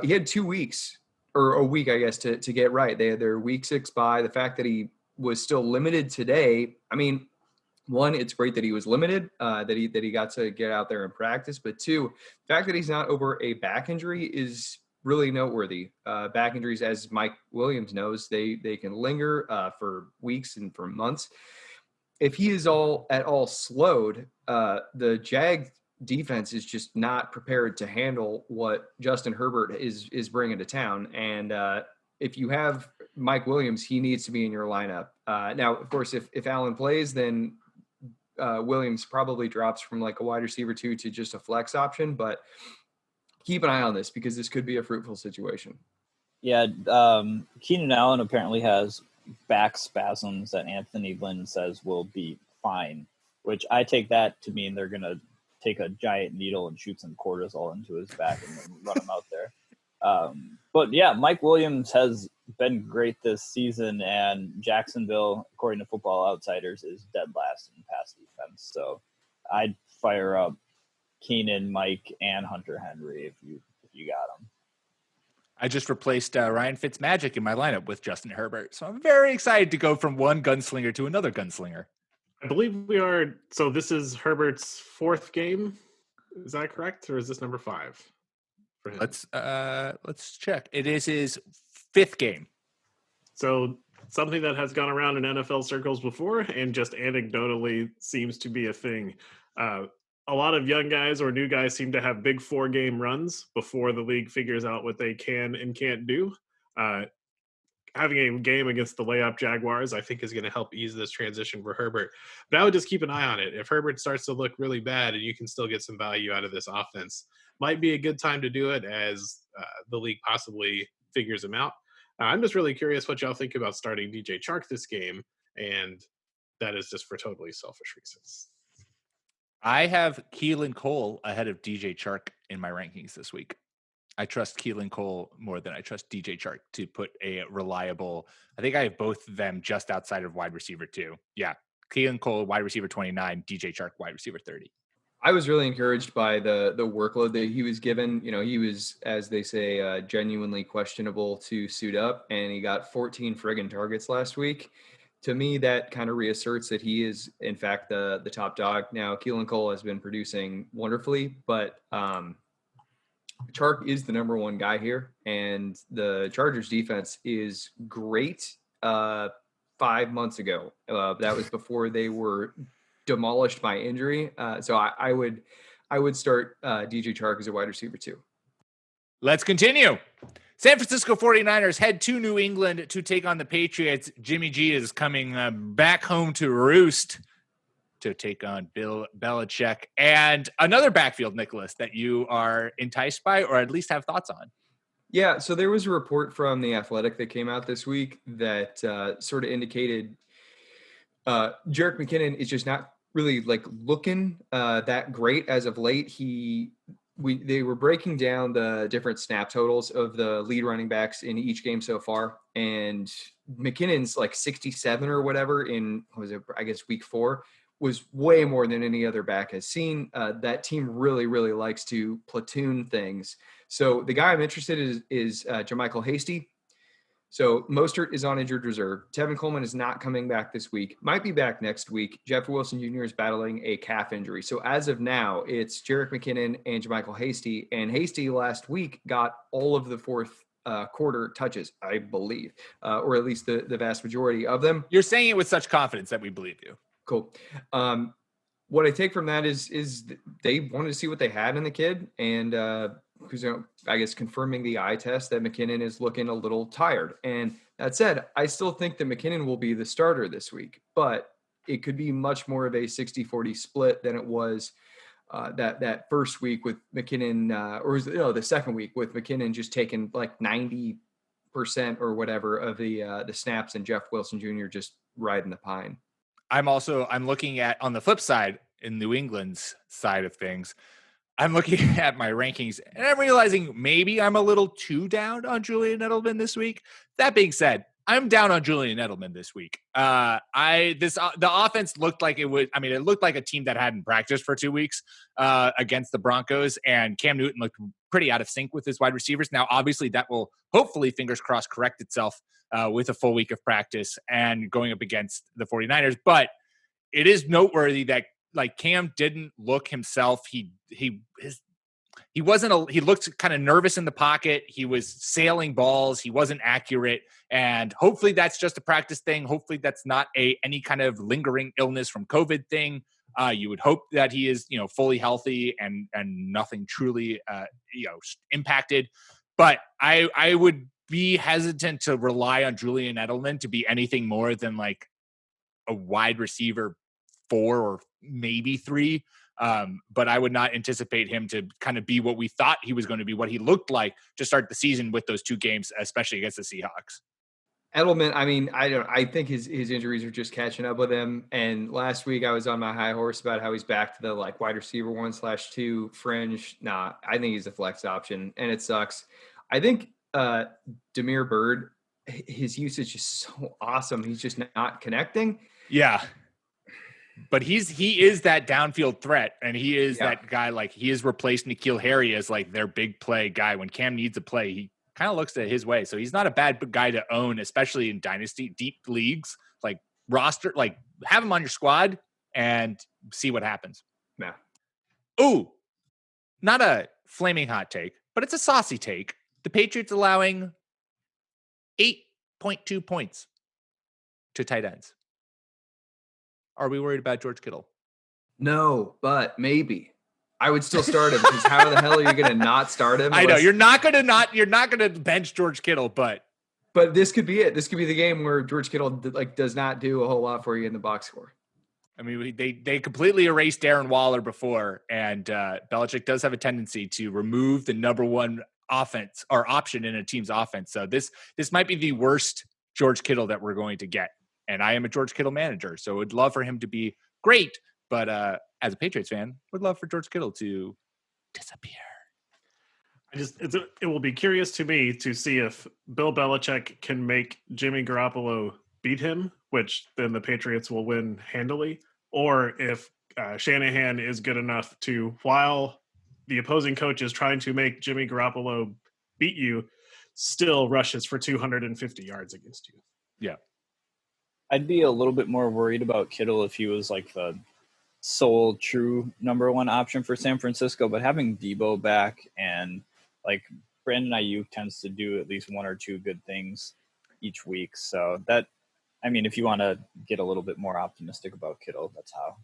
He had 2 weeks or a week, I guess, to get right. They had their week 6 bye. The fact that he was still limited today, I mean, one, it's great that he was limited, that he got to get out there and practice. But 2, the fact that he's not over a back injury is really noteworthy. Back injuries, as Mike Williams knows, they can linger for weeks and for months. If he is at all slowed, the Jag defense is just not prepared to handle what Justin Herbert is bringing to town. And if you have Mike Williams, he needs to be in your lineup. Now, of course, if Allen plays, then Williams probably drops from like a wide receiver 2 to just a flex option. But keep an eye on this because this could be a fruitful situation. Yeah, Keenan Allen apparently has back spasms that Anthony Lynn says will be fine, which I take that to mean they're going to take a giant needle and shoot some cortisol into his back and then run him out there. But yeah, Mike Williams has been great this season, and Jacksonville, according to Football Outsiders, is dead last in pass defense. So I'd fire up Keenan, Mike, and Hunter Henry if you got them. I just replaced Ryan Fitzmagic in my lineup with Justin Herbert. So I'm very excited to go from one gunslinger to another gunslinger. I believe we are. So this is Herbert's 4th game. Is that correct? Or is this number 5 for him? Let's check. It is his 5th game. So something that has gone around in NFL circles before and just anecdotally seems to be a thing. A lot of young guys or new guys seem to have big 4-game runs before the league figures out what they can and can't do. Having a game against the layup Jaguars, I think, is going to help ease this transition for Herbert. But I would just keep an eye on it. If Herbert starts to look really bad and you can still get some value out of this offense, might be a good time to do it as the league possibly figures him out. I'm just really curious what y'all think about starting DJ Chark this game, and that is just for totally selfish reasons. I have Keelan Cole ahead of DJ Chark in my rankings this week. I trust Keelan Cole more than I trust DJ Chark to put a reliable. I think I have both of them just outside of wide receiver 2. Yeah, Keelan Cole, wide receiver 29, DJ Chark, wide receiver 30. I was really encouraged by the workload that he was given. You know, he was, as they say, genuinely questionable to suit up, and he got 14 friggin' targets last week. To me, that kind of reasserts that he is, in fact, the top dog. Now, Keelan Cole has been producing wonderfully, but Chark is the number 1 guy here, and the Chargers defense is great. 5 months ago, that was before they were demolished by injury. So I would start DJ Chark as a wide receiver 2. Let's continue. San Francisco 49ers head to New England to take on the Patriots. Jimmy G is coming back home to roost to take on Bill Belichick. And another backfield, Nicholas, that you are enticed by or at least have thoughts on. Yeah, so there was a report from The Athletic that came out this week that sort of indicated Jerick McKinnon is just not really looking that great as of late. They were breaking down the different snap totals of the lead running backs in each game so far, and McKinnon's 67 or whatever in week 4 was way more than any other back has seen. That team really, really likes to platoon things. So the guy I'm interested in is JaMychal Hasty. So Mostert is on injured reserve. Tevin Coleman is not coming back this week. Might be back next week. Jeff Wilson Jr. is battling a calf injury. So as of now, it's Jerick McKinnon and JaMychal Hasty. And Hasty last week got all of the fourth quarter touches, I believe, or at least the vast majority of them. You're saying it with such confidence that we believe you. Cool. What I take from that is they wanted to see what they had in the kid, and I guess confirming the eye test that McKinnon is looking a little tired. And that said, I still think that McKinnon will be the starter this week, but it could be much more of a 60-40 split than it was that first week with McKinnon, the second week with McKinnon just taking 90% or whatever of the snaps, and Jeff Wilson Jr. just riding the pine. I'm looking at, on the flip side, in New England's side of things, I'm looking at my rankings and I'm realizing maybe I'm a little too down on Julian Edelman this week. That being said, I'm down on Julian Edelman this week. The offense looked like it looked like a team that hadn't practiced for 2 weeks against the Broncos, and Cam Newton looked pretty out of sync with his wide receivers. Now, obviously, that will hopefully, fingers crossed, correct itself with a full week of practice and going up against the 49ers. But it is noteworthy that Cam didn't look himself. He looked kind of nervous in the pocket. He was sailing balls. He wasn't accurate. And hopefully that's just a practice thing. Hopefully that's not any kind of lingering illness from COVID thing. You would hope that he is, fully healthy and nothing truly, impacted. But I would be hesitant to rely on Julian Edelman to be anything more than a wide receiver 4 or maybe 3 But I would not anticipate him to kind of be what we thought he was going to be, what he looked like to start the season with those 2 games, especially against the Seahawks. Edelman, I mean, I think his injuries are just catching up with him. And last week I was on my high horse about how he's back to the like wide receiver 1/2 fringe. Nah, I think he's a flex option, and it sucks. I think Damiere Byrd, his usage is so awesome. He's just not connecting. Yeah. But he is that downfield threat, and he is that guy. Like, he has replaced N'Keal Harry as like their big play guy. When Cam needs a play, he kind of looks at his way. So he's not a bad guy to own, especially in dynasty deep leagues. Like, roster, like, have him on your squad and see what happens. Yeah. Ooh, not a flaming hot take, but it's a saucy take. The Patriots allowing 8.2 points to tight ends. Are we worried about George Kittle? No, but maybe. I would still start him, because how the hell are you going to not start him? I know you're not going to bench George Kittle, but this could be it. This could be the game where George Kittle does not do a whole lot for you in the box score. I mean, they completely erased Darren Waller before, and Belichick does have a tendency to remove the number one offense or option in a team's offense. So this might be the worst George Kittle that we're going to get. And I am a George Kittle manager, so would love for him to be great. But as a Patriots fan, would love for George Kittle to disappear. It will be curious to me to see if Bill Belichick can make Jimmy Garoppolo beat him, which then the Patriots will win handily, or if Shanahan is good enough to, while the opposing coach is trying to make Jimmy Garoppolo beat you, still rushes for 250 yards against you. Yeah. I'd be a little bit more worried about Kittle if he was like the sole true number one option for San Francisco, but having Debo back and like Brandin Ayuk tends to do at least 1 or 2 good things each week. So that, I mean, if you want to get a little bit more optimistic about Kittle, that's how.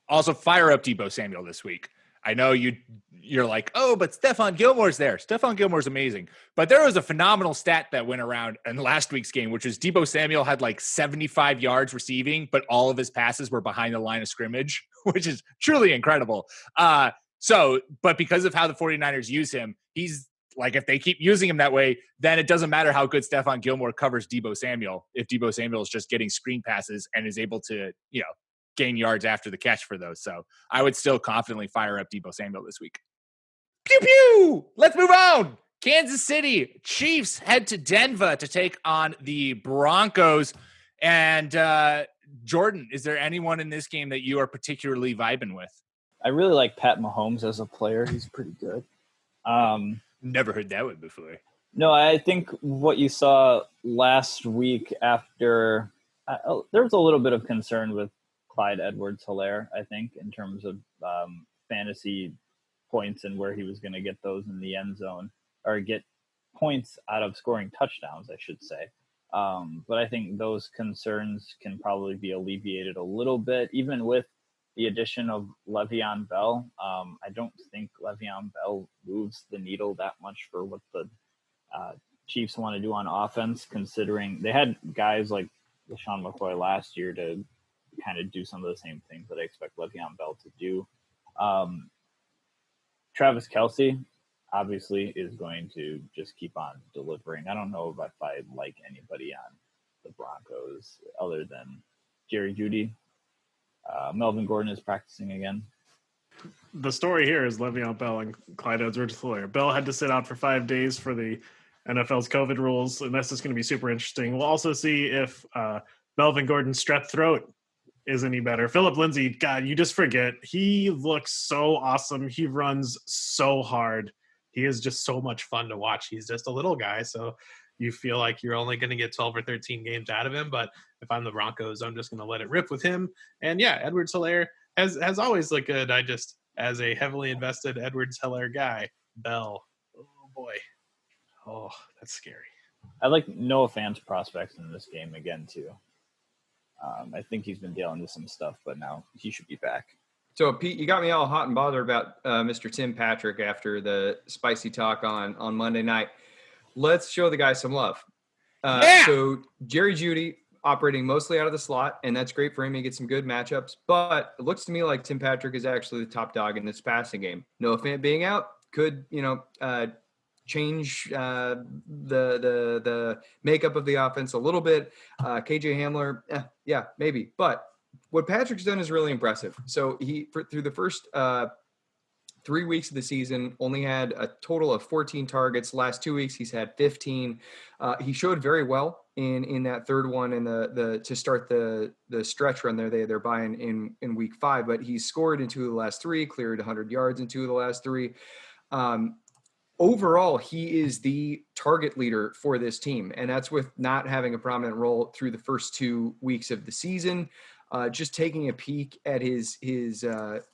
Also, fire up Deebo Samuel this week. I know you're like, oh, but Stephon Gilmore's there. Stephon Gilmore's amazing. But there was a phenomenal stat that went around in last week's game, which was Deebo Samuel had like 75 yards receiving, but all of his passes were behind the line of scrimmage, which is truly incredible. But because of how the 49ers use him, he's like, if they keep using him that way, then it doesn't matter how good Stephon Gilmore covers Deebo Samuel. If Deebo Samuel is just getting screen passes and is able to, gain yards after the catch for those. So I would still confidently fire up Deebo Samuel this week. Pew, pew! Let's move on. Kansas City Chiefs head to Denver to take on the Broncos. And Jordan, is there anyone in this game that you are particularly vibing with? I really like Pat Mahomes as a player. He's pretty good. Never heard that one before. No, I think what you saw last week after there was a little bit of concern with Clyde Edwards-Helaire, I think, in terms of fantasy points and where he was going to get those in the end zone, or get points out of scoring touchdowns, I should say. But I think those concerns can probably be alleviated a little bit, even with the addition of Le'Veon Bell. I don't think Le'Veon Bell moves the needle that much for what the Chiefs want to do on offense, considering they had guys like LaShawn McCoy last year to kind of do some of the same things that I expect Le'Veon Bell to do. Travis Kelce obviously is going to just keep on delivering. I don't know if I like anybody on the Broncos other than Jerry Jeudy. Melvin Gordon is practicing again. The story here is Le'Veon Bell and Clyde Edwards-Helaire. Bell had to sit out for 5 days for the NFL's COVID rules, and that's just going to be super interesting. We'll also see if Melvin Gordon's strep throat is any better. Phillip Lindsay, God, you just forget. He looks so awesome. He runs so hard. He is just so much fun to watch. He's just a little guy, so you feel like you're only going to get 12 or 13 games out of him. But if I'm the Broncos, I'm just going to let it rip with him. And yeah, Edwards-Helaire has always looked good. I just, as a heavily invested Edwards-Helaire guy, Bell, oh boy. Oh, that's scary. I like Noah Fant's prospects in this game again, too. I think he's been dealing with some stuff, but now he should be back. So, Pete, you got me all hot and bothered about Mr. Tim Patrick after the spicy talk on Monday night. Let's show the guy some love. So, Jerry Jeudy, operating mostly out of the slot, and that's great for him. He gets some good matchups, but it looks to me like Tim Patrick is actually the top dog in this passing game. Noah Fant being out could, change the makeup of the offense a little bit. KJ Hamler, yeah, maybe. But what Patrick's done is really impressive. So through the first 3 weeks of the season, only had a total of 14 targets. Last 2 weeks, he's had 15. He showed very well in that third one and to start the stretch run there. They're buying in week 5, but he's scored in 2 of the last 3, cleared 100 yards in 2 of the last 3. Overall, he is the target leader for this team, and that's with not having a prominent role through the first 2 weeks of the season. Just taking a peek at his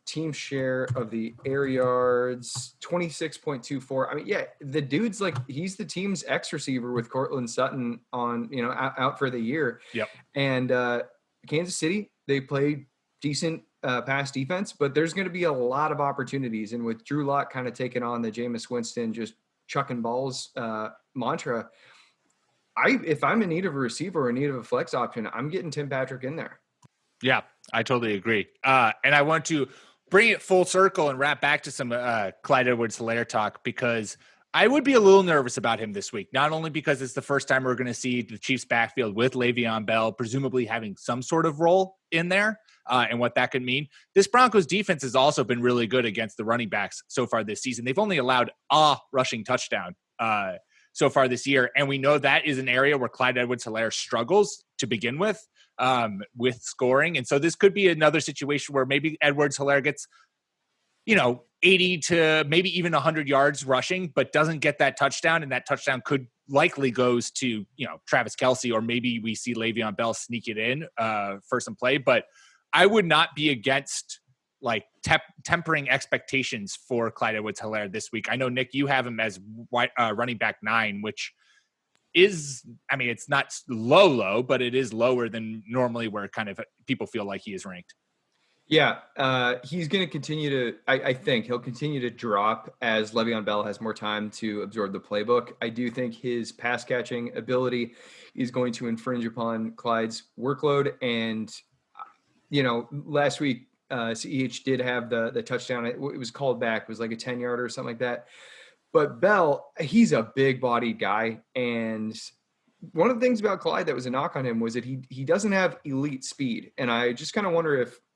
team share of the air yards, 26.24. I mean, yeah, the dude's like, he's the team's X receiver with Cortland Sutton on, out for the year. Yep. And Kansas City, they played decent pass defense, but there's going to be a lot of opportunities. And with Drew Lock kind of taking on the Jameis Winston just chucking balls mantra, if I'm in need of a receiver or in need of a flex option, I'm getting Tim Patrick in there. Yeah, I totally agree. And I want to bring it full circle and wrap back to some Clyde Edwards-Helaire talk, because I would be a little nervous about him this week, not only because it's the first time we're going to see the Chiefs backfield with Le'Veon Bell, presumably having some sort of role in there and what that could mean. This Broncos defense has also been really good against the running backs so far this season. They've only allowed a rushing touchdown so far this year. And we know that is an area where Clyde Edwards-Helaire struggles to begin with scoring. And so this could be another situation where maybe Edwards-Helaire gets, 80 to maybe even 100 yards rushing, but doesn't get that touchdown. And that touchdown could likely goes to, Travis Kelce, or maybe we see Le'Veon Bell sneak it in for some play. But I would not be against tempering expectations for Clyde Edwards-Helaire this week. I know, Nick, you have him as running back 9, which is, it's not low, but it is lower than normally where kind of people feel like he is ranked. Yeah, he's going to continue to – I think he'll continue to drop as Le'Veon Bell has more time to absorb the playbook. I do think his pass-catching ability is going to infringe upon Clyde's workload. And, last week CEH did have the touchdown. It was called back. It was like a 10-yarder or something like that. But Bell, he's a big-bodied guy. And one of the things about Clyde that was a knock on him was that he doesn't have elite speed. And I just kind of wonder if –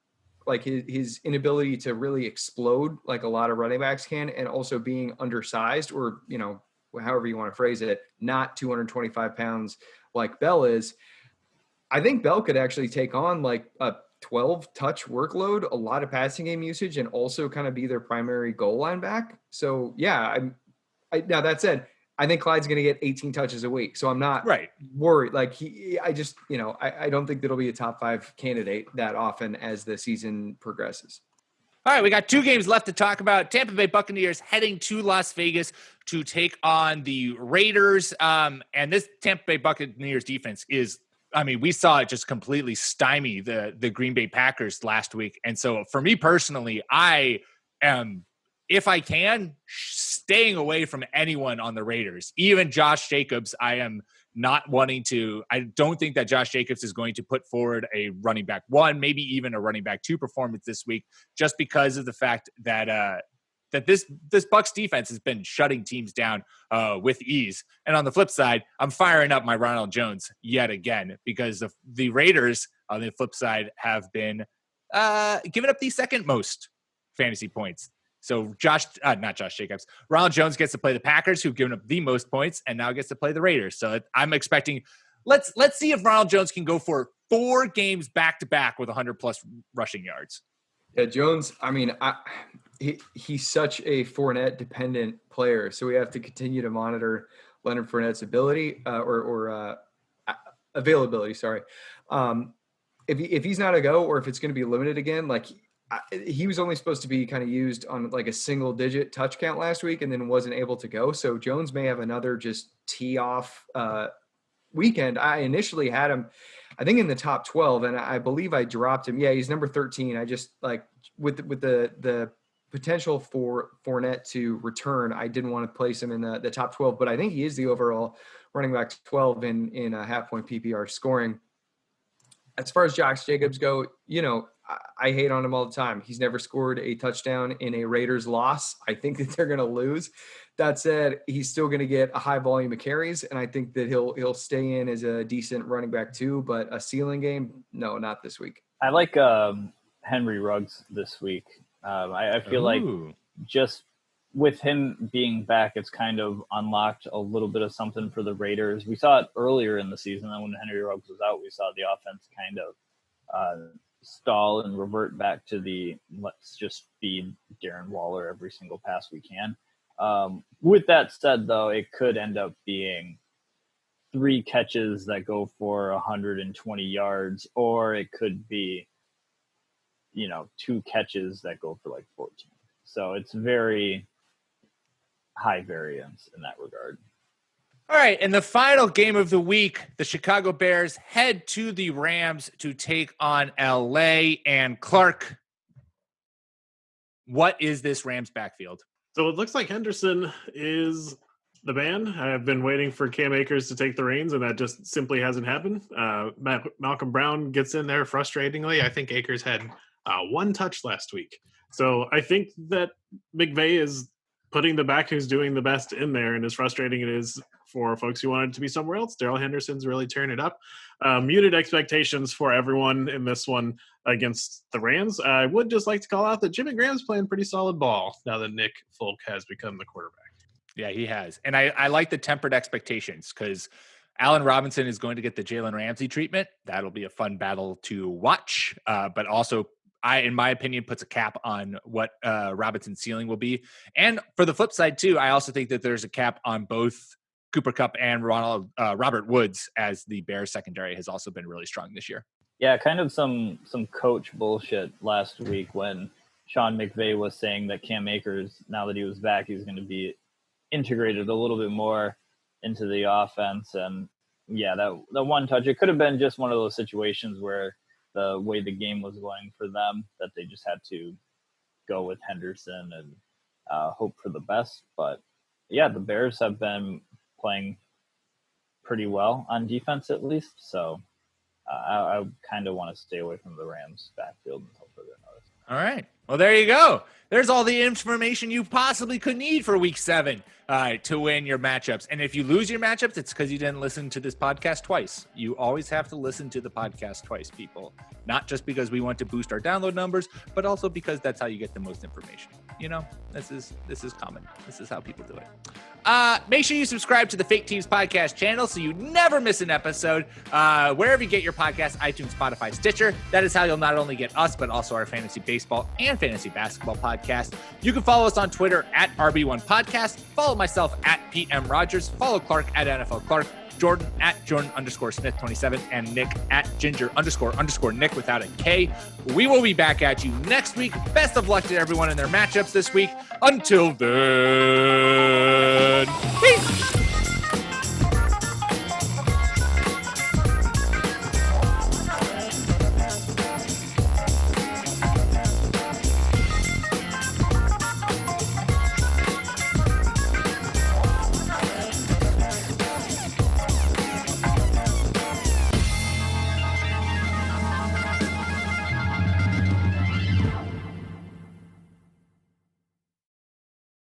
his inability to really explode like a lot of running backs can, and also being undersized, or, however you want to phrase it, not 225 pounds like Bell is. I think Bell could actually take on like a 12 touch workload, a lot of passing game usage, and also kind of be their primary goal line back. So yeah, now that said, I think Clyde's going to get 18 touches a week. So I'm not worried. I don't think that'll be a top 5 candidate that often as the season progresses. All right, we got 2 games left to talk about. Tampa Bay Buccaneers heading to Las Vegas to take on the Raiders. And this Tampa Bay Buccaneers defense is, we saw it just completely stymie the Green Bay Packers last week. And so for me personally, I am, if I can, staying away from anyone on the Raiders, even Josh Jacobs. I am not wanting to. I don't think that Josh Jacobs is going to put forward a running back 1, maybe even a running back 2 performance this week, just because of the fact that this Bucs defense has been shutting teams down with ease. And on the flip side, I'm firing up my Ronald Jones yet again, because the Raiders on the flip side have been giving up the second most fantasy points. So not Josh Jacobs, Ronald Jones gets to play the Packers, who've given up the most points, and now gets to play the Raiders. So I'm expecting, let's see if Ronald Jones can go for 4 games back-to-back with 100-plus rushing yards. Yeah, Jones, he's such a Fournette-dependent player, so we have to continue to monitor Leonard Fournette's ability or availability, sorry. If he's not a go, or if it's going to be limited again, he was only supposed to be kind of used on like a single digit touch count last week and then wasn't able to go. So Jones may have another just tee off weekend. I initially had him, I think, in the top 12, and I believe I dropped him. Yeah, he's number 13. I just with the potential for Fournette to return, I didn't want to place him in the top 12, but I think he is the overall running back 12 in a half point PPR scoring. as far as Josh Jacobs go, I hate on him all the time. He's never scored a touchdown in a Raiders loss. I think that they're going to lose. That said, he's still going to get a high volume of carries, and I think that he'll stay in as a decent running back too. But a ceiling game, no, not this week. I like Henry Ruggs this week. I feel like just with him being back, it's kind of unlocked a little bit of something for the Raiders. We saw it earlier in the season, and when Henry Ruggs was out, we saw the offense kind of stall and revert back to the let's just feed Darren Waller every single pass we can. With that said, though, it could end up being 3 catches that go for 120 yards, or it could be, 2 catches that go for like 14. So it's very high variance in that regard. All right, and the final game of the week, the Chicago Bears head to the Rams to take on LA. And Clark, what is this Rams backfield? So it looks like Henderson is the man. I've been waiting for Cam Akers to take the reins, and that just simply hasn't happened. Malcolm Brown gets in there frustratingly. I think Akers had 1 touch last week. So I think that McVay is putting the back who's doing the best in there, and as frustrating it is for folks who wanted to be somewhere else, Darrell Henderson's really turned it up. Muted expectations for everyone in this one against the Rams. I would just like to call out that Jimmy Graham's playing pretty solid ball now that Nick Folk has become the quarterback. Yeah, he has. And I like the tempered expectations because Allen Robinson is going to get the Jalen Ramsey treatment. That'll be a fun battle to watch, but also in my opinion, puts a cap on what Robinson's ceiling will be. And for the flip side, too, I also think that there's a cap on both Cooper Kupp and Robert Woods, as the Bears secondary has also been really strong this year. Yeah, kind of some coach bullshit last week when Sean McVay was saying that Cam Akers, now that he was back, he's going to be integrated a little bit more into the offense. And yeah, that 1 touch, it could have been just one of those situations where the way the game was going for them, that they just had to go with Henderson and hope for the best. But yeah, the Bears have been playing pretty well on defense, at least. So I kind of want to stay away from the Rams backfield until further notice. All right. Well, there you go. There's all the information you possibly could need for week 7 to win your matchups. And if you lose your matchups, it's because you didn't listen to this podcast twice. You always have to listen to the podcast twice, people. Not just because we want to boost our download numbers, but also because that's how you get the most information. This is common. This is how people do it. Make sure you subscribe to the Fake Teams Podcast channel so you never miss an episode. Wherever you get your podcasts, iTunes, Spotify, Stitcher. That is how you'll not only get us, but also our fantasy baseball and fantasy basketball podcast. You can follow us on Twitter at RB1 Podcast. Follow myself at Pete M. Rogers. Follow Clark at NFL Clark. Jordan at Jordan_Smith27 and Nick at Ginger__Nick without a K. We will be back at you next week. Best of luck to everyone in their matchups this week. Until then.